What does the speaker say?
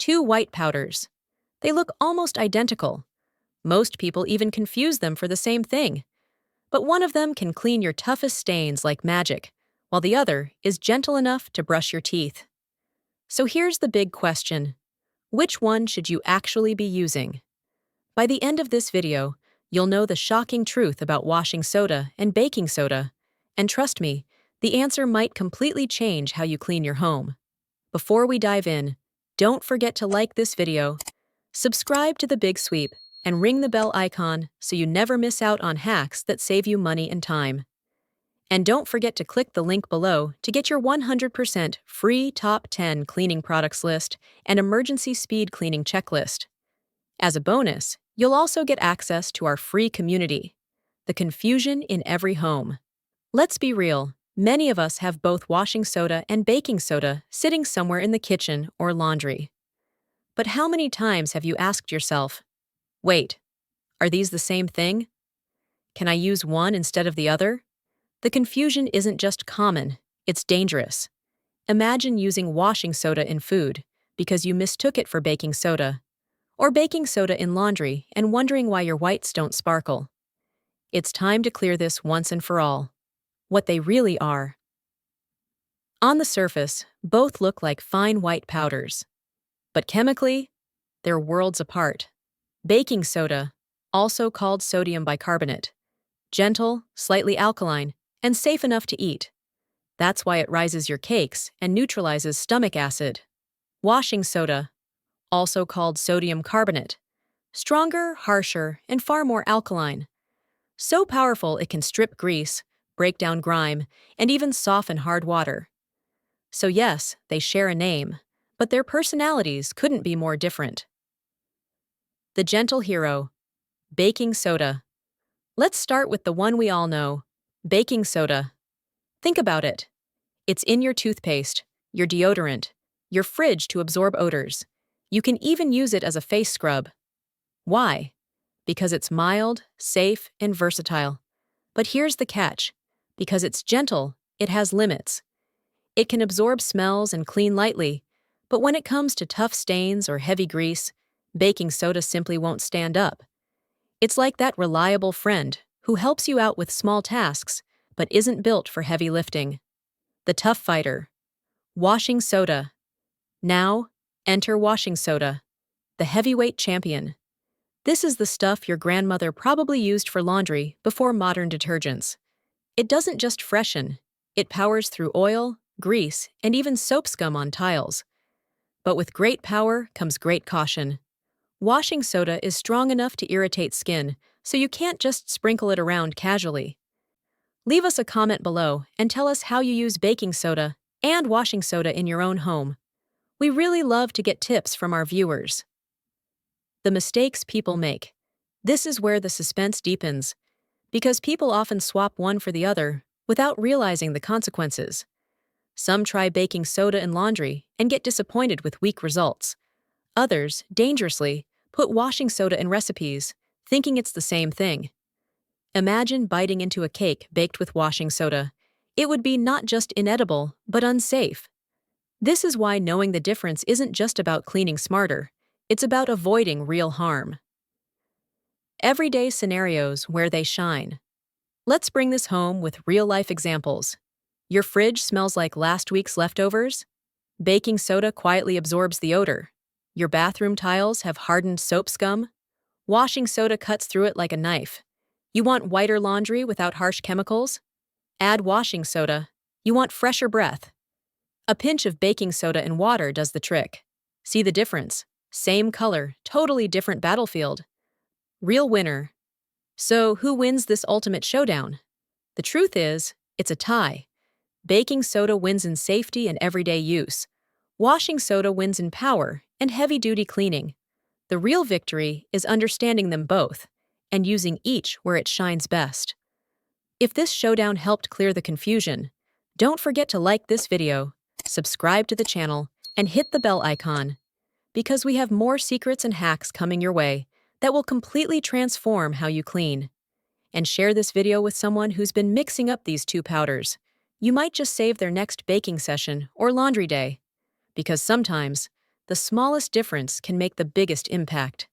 two white powders. They look almost identical. Most people even confuse them for the same thing. But one of them can clean your toughest stains like magic, while the other is gentle enough to brush your teeth. So here's the big question. Which one should you actually be using? By the end of this video, you'll know the shocking truth about washing soda and baking soda. And trust me, the answer might completely change how you clean your home. Before we dive in, don't forget to like this video, subscribe to The Big Sweep, and ring the bell icon so you never miss out on hacks that save you money and time. And don't forget to click the link below to get your 100% free top 10 cleaning products list and emergency speed cleaning checklist. As a bonus, you'll also get access to our free community, The Confusion in Every Home. Let's be real, many of us have both washing soda and baking soda sitting somewhere in the kitchen or laundry. But how many times have you asked yourself, wait, are these the same thing? Can I use one instead of the other? The confusion isn't just common, it's dangerous. Imagine using washing soda in food because you mistook it for baking soda, or baking soda in laundry and wondering why your whites don't sparkle. It's time to clear this once and for all. What they really are. On the surface, both look like fine white powders. But chemically, they're worlds apart. Baking soda, also called sodium bicarbonate, gentle, slightly alkaline, and safe enough to eat. That's why it rises your cakes and neutralizes stomach acid. Washing soda, also called sodium carbonate, stronger, harsher, and far more alkaline. So powerful it can strip grease, break down grime, and even soften hard water. So yes, they share a name, but their personalities couldn't be more different. The gentle hero, baking soda. Let's start with the one we all know, baking soda. Think about it. It's in your toothpaste, your deodorant, your fridge to absorb odors. You can even use it as a face scrub. Why? Because it's mild, safe, and versatile. But here's the catch. Because it's gentle, it has limits. It can absorb smells and clean lightly, but when it comes to tough stains or heavy grease, baking soda simply won't stand up. It's like that reliable friend who helps you out with small tasks, but isn't built for heavy lifting. The tough fighter. Washing soda. Now, enter washing soda, the heavyweight champion. This is the stuff your grandmother probably used for laundry before modern detergents. It doesn't just freshen, it powers through oil, grease, and even soap scum on tiles. But with great power comes great caution. Washing soda is strong enough to irritate skin, so you can't just sprinkle it around casually. Leave us a comment below and tell us how you use baking soda and washing soda in your own home. We really love to get tips from our viewers. The mistakes people make. This is where the suspense deepens, because people often swap one for the other without realizing the consequences. Some try baking soda in laundry and get disappointed with weak results. Others, dangerously, put washing soda in recipes, thinking it's the same thing. Imagine biting into a cake baked with washing soda. It would be not just inedible, but unsafe. This is why knowing the difference isn't just about cleaning smarter, it's about avoiding real harm. Everyday scenarios where they shine. Let's bring this home with real-life examples. Your fridge smells like last week's leftovers? Baking soda quietly absorbs the odor. Your bathroom tiles have hardened soap scum? Washing soda cuts through it like a knife. You want whiter laundry without harsh chemicals? Add washing soda. You want fresher breath? A pinch of baking soda in water does the trick. See the difference? Same color, totally different battlefield. Real winner. So who wins this ultimate showdown? The truth is, it's a tie. Baking soda wins in safety and everyday use. Washing soda wins in power and heavy-duty cleaning. The real victory is understanding them both and using each where it shines best. If this showdown helped clear the confusion, don't forget to like this video, subscribe to the channel, and hit the bell icon, because we have more secrets and hacks coming your way that will completely transform how you clean. And share this video with someone who's been mixing up these two powders. You might just save their next baking session or laundry day. Because sometimes, the smallest difference can make the biggest impact.